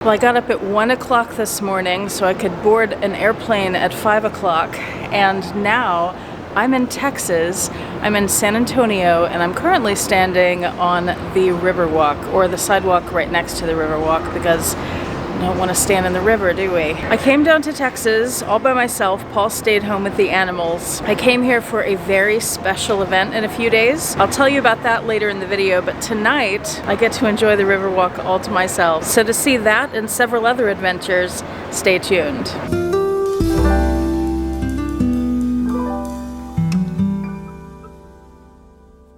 Well, I got up at 1 o'clock this morning so I could board an airplane at 5 o'clock, and now I'm in Texas. I'm in San Antonio, and I'm currently standing on the Riverwalk, or the sidewalk right next to the Riverwalk, because we don't want to stand in the river, do we? I came down to Texas all by myself. Paul stayed home with the animals. I came here for a very special event in a few days. I'll tell you about that later in the video, but tonight I get to enjoy the Riverwalk all to myself. So to see that and several other adventures, stay tuned.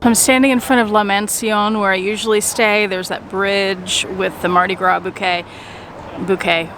I'm standing in front of La Mansion where I usually stay. There's that bridge with the Mardi Gras bouquet,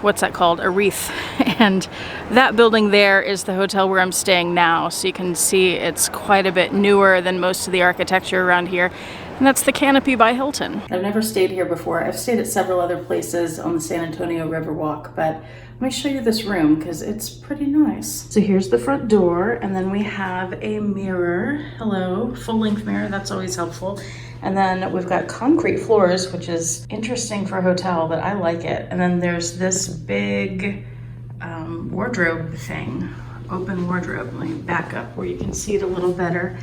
what's that called? A wreath. And that building there is the hotel where I'm staying now. So you can see it's quite a bit newer than most of the architecture around here. And that's the Canopy by Hilton. I've never stayed here before. I've stayed at several other places on the San Antonio Riverwalk, but let me show you this room because it's pretty nice. So here's the front door, and then we have a mirror. Hello, full-length mirror, that's always helpful. And then we've got concrete floors, which is interesting for a hotel, but I like it. And then there's this big wardrobe thing, open wardrobe. Let me back up where you can see it a little better.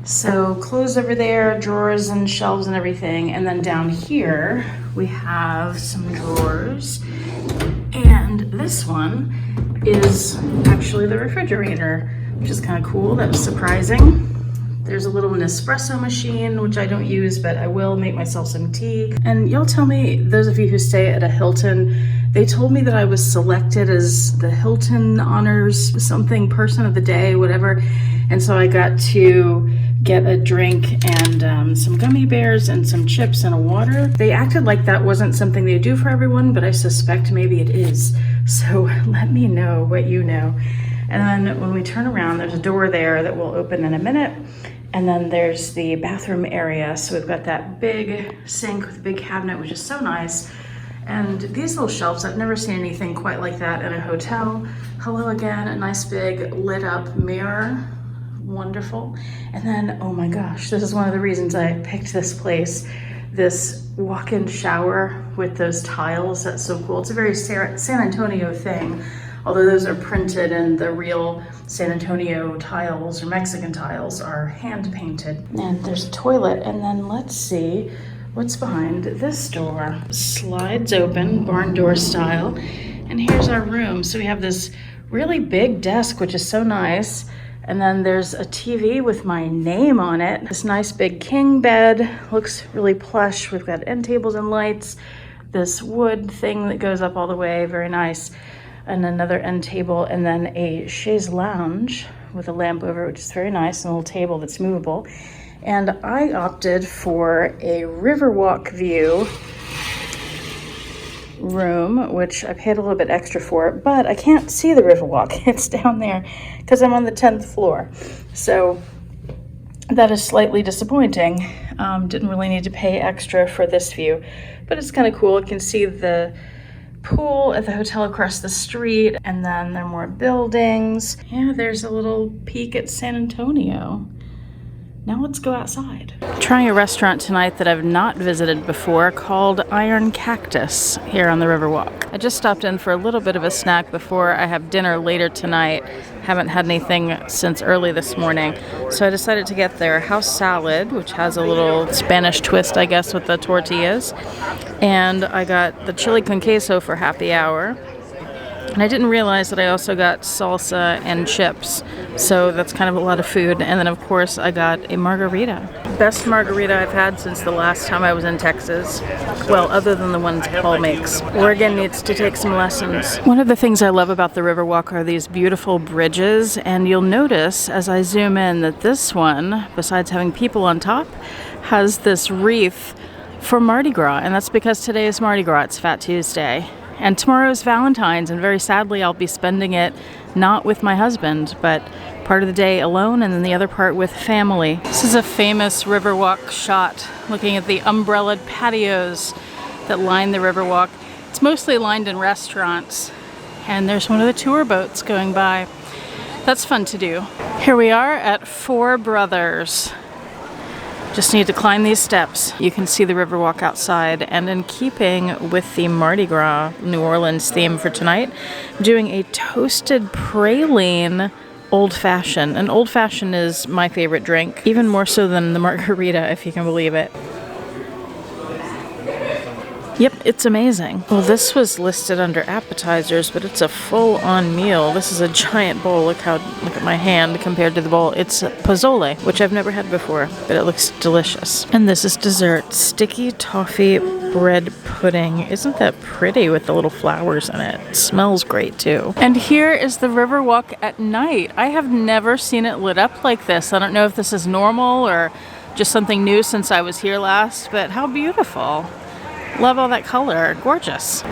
So clothes over there, drawers and shelves and everything. And then down here, we have some drawers. And this one is actually the refrigerator, which is kind of cool. That was surprising. There's a little Nespresso machine, which I don't use, but I will make myself some tea. And y'all tell me, those of you who stay at a Hilton, they told me that I was selected as the Hilton Honors something person of the day, whatever. And so I got to get a drink and some gummy bears and some chips and a water. They acted like that wasn't something they do for everyone, but I suspect maybe it is. So let me know what you know. And then when we turn around, there's a door there that will open in a minute. And then there's the bathroom area. So we've got that big sink with a big cabinet, which is so nice. And these little shelves, I've never seen anything quite like that in a hotel. Hello again, a nice big lit up mirror. Wonderful. And then, oh my gosh, this is one of the reasons I picked this place. This walk-in shower with those tiles, that's so cool. It's a very San Antonio thing, although those are printed and the real San Antonio tiles or Mexican tiles are hand painted. And there's a toilet, and then let's see what's behind this door. Slides open, barn door style, and here's our room. So we have this really big desk, which is so nice. And then there's a TV with my name on it. This nice big king bed, looks really plush. We've got end tables and lights. This wood thing that goes up all the way, very nice. And another end table, and then a chaise lounge with a lamp over it, which is very nice, and a little table that's movable. And I opted for a Riverwalk view room, which I paid a little bit extra for, but I can't see the Riverwalk. It's down there because I'm on the 10th floor. So that is slightly disappointing. Didn't really need to pay extra for this view, but it's kind of cool. You can see the pool at the hotel across the street, and then there are more buildings. Yeah, there's a little peek at San Antonio. Now let's go outside. I'm trying a restaurant tonight that I've not visited before called Iron Cactus here on the Riverwalk. I just stopped in for a little bit of a snack before I have dinner later tonight. Haven't had anything since early this morning. So I decided to get their house salad, which has a little Spanish twist, I guess, with the tortillas. And I got the chili con queso for happy hour. And I didn't realize that I also got salsa and chips, so that's kind of a lot of food. And then of course I got a margarita. Best margarita I've had since the last time I was in Texas. Well, other than the ones Paul makes. Oregon needs to take some lessons. One of the things I love about the Riverwalk are these beautiful bridges, and you'll notice as I zoom in that this one, besides having people on top, has this wreath for Mardi Gras, and that's because today is Mardi Gras, it's Fat Tuesday. And tomorrow is Valentine's, and very sadly I'll be spending it not with my husband, but part of the day alone and then the other part with family. This is a famous Riverwalk shot, looking at the umbrellaed patios that line the Riverwalk. It's mostly lined in restaurants, and there's one of the tour boats going by. That's fun to do. Here we are at Four Brothers, which Just need to climb these steps. You can see the Riverwalk outside, and in keeping with the Mardi Gras New Orleans theme for tonight, I'm doing a toasted praline old-fashioned. An old-fashioned is my favorite drink, even more so than the margarita, if you can believe it. Yep, it's amazing. Well, this was listed under appetizers, but it's a full-on meal. This is a giant bowl. Look at my hand compared to the bowl. It's pozole, which I've never had before, but it looks delicious. And this is dessert, sticky toffee bread pudding. Isn't that pretty with the little flowers in it? It smells great too. And here is the Riverwalk at night. I have never seen it lit up like this. I don't know if this is normal or just something new since I was here last, but how beautiful. Love all that color. Gorgeous.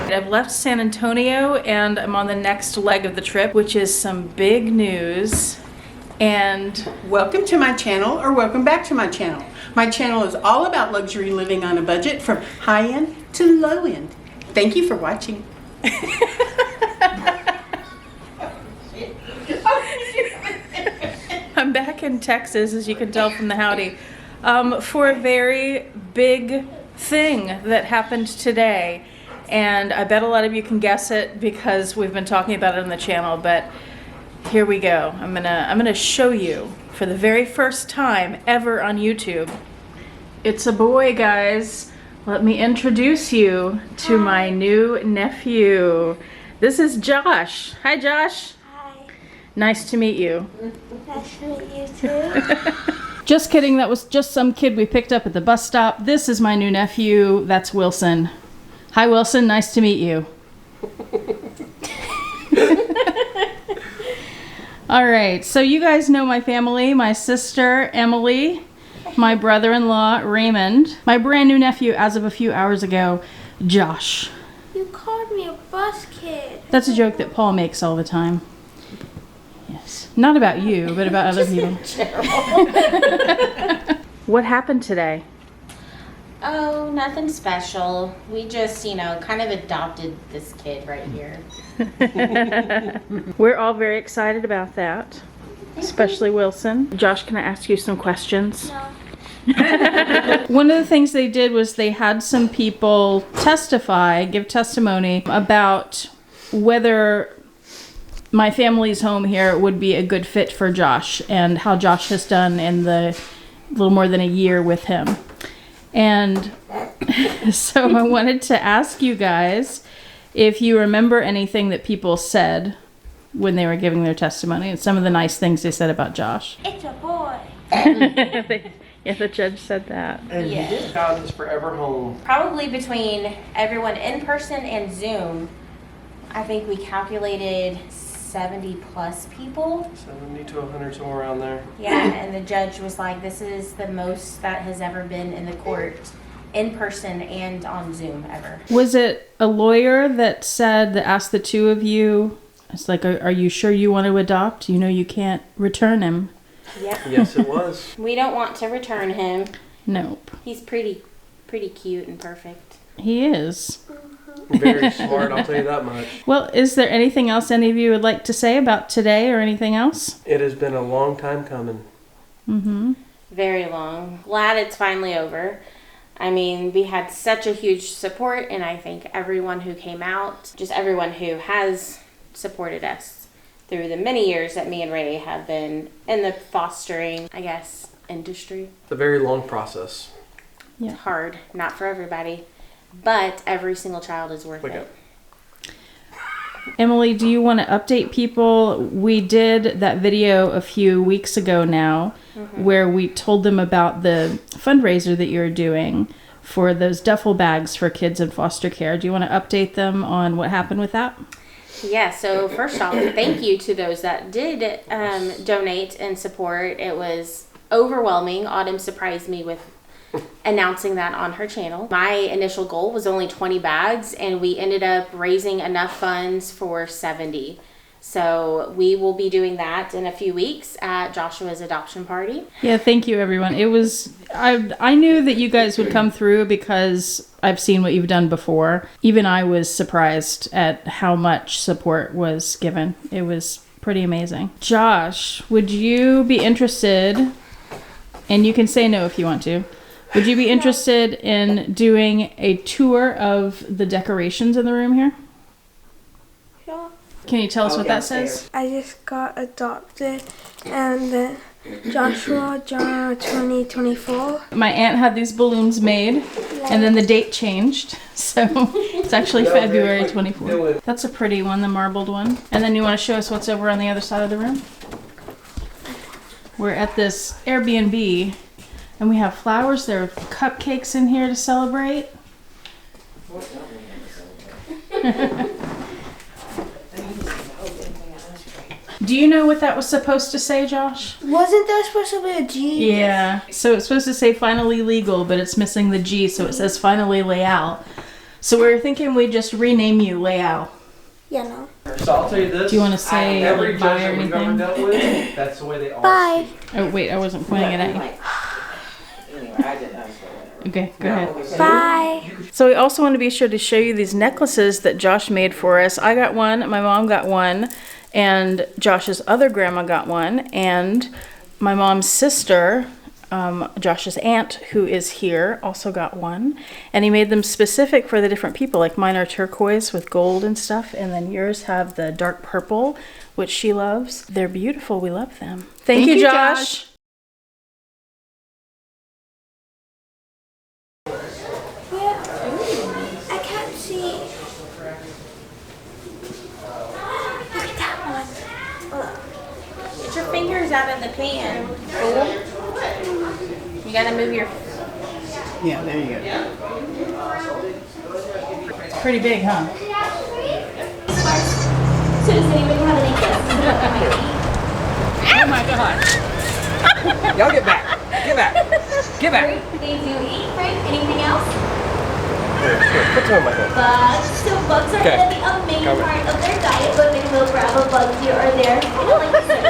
I've left San Antonio and I'm on the next leg of the trip, which is some big news. And welcome to my channel, or welcome back to my channel. My channel is all about luxury living on a budget, from high end to low end. Thank you for watching. I'm back in Texas, as you can tell from the howdy. For a very big thing that happened today, and I bet a lot of you can guess it because we've been talking about it on the channel, but here we go. I'm gonna show you for the very first time ever on YouTube. It's a boy, guys. Let me introduce you to my new nephew. This is Josh. Hi, Josh. Hi. Nice to meet you. Nice to meet you too. Just kidding, that was just some kid we picked up at the bus stop. This is my new nephew, that's Wilson. Hi Wilson, nice to meet you. All right, so you guys know my family, my sister, Emily, my brother-in-law, Raymond, my brand new nephew as of a few hours ago, Josh. You called me a bus kid. That's a joke that Paul makes all the time. Yes. Not about you, but about other people. What happened today? Oh, nothing special. We just, kind of adopted this kid right here. We're all very excited about that, especially Wilson. Josh, can I ask you some questions? No. One of the things they did was they had some people give testimony about whether my family's home here would be a good fit for Josh and how Josh has done in the little more than a year with him. And so I wanted to ask you guys if you remember anything that people said when they were giving their testimony and some of the nice things they said about Josh. It's a boy. Yeah, the judge said that. And Yeah. he just found his forever home. Probably between everyone in person and Zoom, I think we calculated 70 plus people. 70 to 100, somewhere around there. Yeah, and the judge was like, this is the most that has ever been in the court in person and on Zoom ever. Was it a lawyer that asked the two of you, it's like, are you sure you want to adopt? You know you can't return him. Yep. Yes, it was. We don't want to return him. Nope. He's pretty cute and perfect. He is. Very smart, I'll tell you that much. Well, is there anything else any of you would like to say about today or anything else? It has been a long time coming. Mm-hmm. Very long. Glad it's finally over. I mean, we had such a huge support, and I thank everyone who came out, just everyone who has supported us through the many years that me and Ray have been in the fostering, industry. It's a very long process. Yeah. It's hard, not for everybody, but every single child is worth Okay. it. Emily, do you want to update people? We did that video a few weeks ago now where we told them about the fundraiser that you're doing for those duffel bags for kids in foster care. Do you want to update them on what happened with that? Yeah, so first off, thank you to those that did donate and support. It was overwhelming. Autumn surprised me with announcing that on her channel. My initial goal was only 20 bags, and we ended up raising enough funds for 70. So we will be doing that in a few weeks at Joshua's adoption party. Yeah, thank you, everyone. It was, I knew that you guys would come through because I've seen what you've done before. Even I was surprised at how much support was given. It was pretty amazing. Josh, would you be interested, and you can say no if you want to, would you be interested in doing a tour of the decorations in the room here? Sure. Can you tell us what that says? I just got adopted, and then Joshua John 2024. My aunt had these balloons made, and then the date changed, so it's actually February 24th. That's a pretty one, the marbled one. And then you want to show us what's over on the other side of the room? We're at this Airbnb, and we have flowers. There are cupcakes in here to celebrate. Do you know what that was supposed to say, Josh? Wasn't there supposed to be a G? Yeah. So it's supposed to say finally legal, but it's missing the G, so it says finally Leal. So we were thinking we'd just rename you Leal. Yeah, no. So I'll tell you this. Do you want to say every like, judge bye or that we've ever anything? dealt with, that's the way they are. Bye. Oh, wait, I wasn't pointing it at you. Anyway, I didn't know. Okay, go ahead. Bye. So we also want to be sure to show you these necklaces that Josh made for us. I got one, my mom got one, and Josh's other grandma got one, and my mom's sister, Josh's aunt, who is here, also got one. And he made them specific for the different people. Like mine are turquoise with gold and stuff, and then yours have the dark purple, which she loves. They're beautiful. We love them. Thank you, Josh. I can't see. Look at that one. Get your fingers out of the pan. You gotta move your. Yeah, there you go. It's pretty big, huh? So does anybody have any guesses? Oh my gosh. Y'all get back. Get back. Get back. They do eat, right? Anything else? Put some in my hand. Bugs. So bugs are Okay. going to be a main part of their diet, but they will grab a bug here or there. You know, like you said.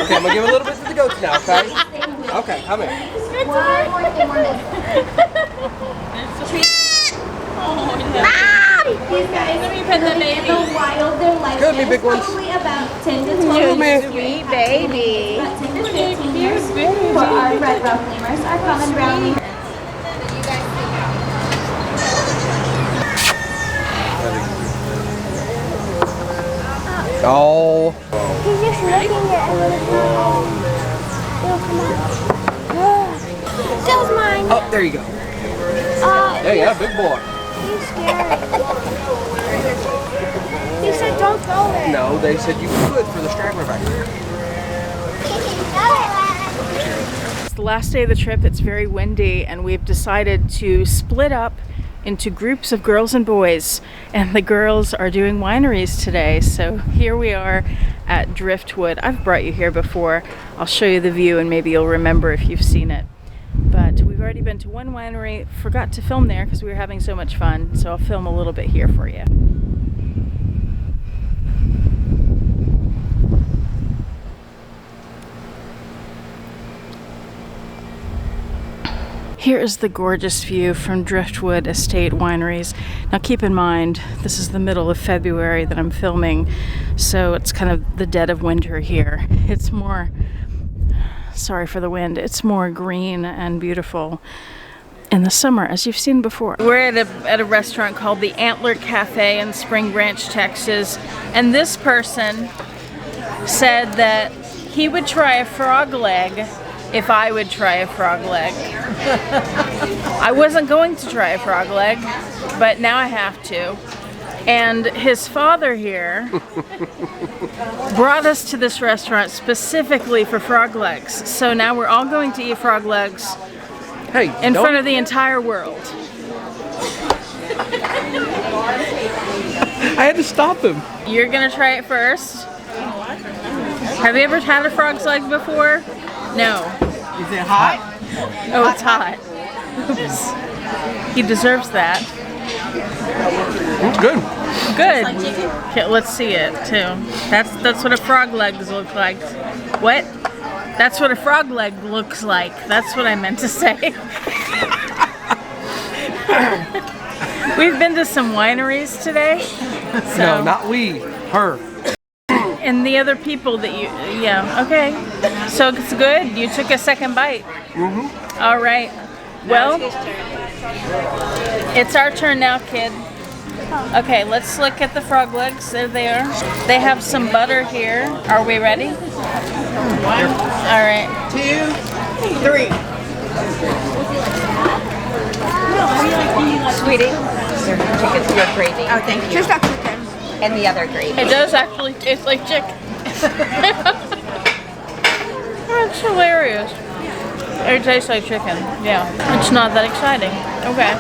Okay, I'm gonna give a little bit to the goats now, okay? Okay, come here. One more thing we're missing. These guys in the wild, their life Good, me big ones. probably about 10 to 12 me. years. Sweet baby. About 10 to 15 years for our red rock lemurs, our common brown lemurs. Oh. He's just looking at it. That was mine. Oh, there you go. There you go, big boy. He's scary. You said don't go there. No, they said you could for the straggler back there. It's the last day of the trip. It's very windy, and we've decided to split up into groups of girls and boys, and the girls are doing wineries today. So here we are at Driftwood. I've brought you here before. I'll show you the view and maybe you'll remember if you've seen it. But we've already been to one winery. Forgot to film there because we were having so much fun, so I'll film a little bit here for you. Here is the gorgeous view from Driftwood Estate Wineries. Now keep in mind, this is the middle of February that I'm filming, so it's kind of the dead of winter here. It's more, sorry for the wind, it's more green and beautiful in the summer, as you've seen before. We're at a restaurant called the Antler Cafe in Spring Branch, Texas, and this person said that he would try a frog leg if I would try a frog leg. I wasn't going to try a frog leg, but now I have to. And his father here brought us to this restaurant specifically for frog legs. So now we're all going to eat frog legs in front of the entire world. I had to stop him. You're gonna try it first. Have you ever had a frog's leg before? No. Is it hot? Oh, it's hot. Oops. He deserves that. It's good. Good. Okay, let's see it too. That's what a frog legs look like. What? That's what a frog leg looks like. That's what I meant to say. We've been to some wineries today. So. No, not we. Her. and the other people that you, yeah, okay. So it's good. You took a second bite. Mm-hmm. All right. Well, it's our turn now, kid. Okay, let's look at the frog legs. There they are. They have some butter here. Are we ready? 1, All right. 2, 3. Sweetie, your chicken's your gravy. Oh, thank you. Just a chicken. And the other gravy. It does actually taste like chicken. That's hilarious. It tastes like chicken. Yeah. It's not that exciting. Okay.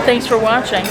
Thanks for watching.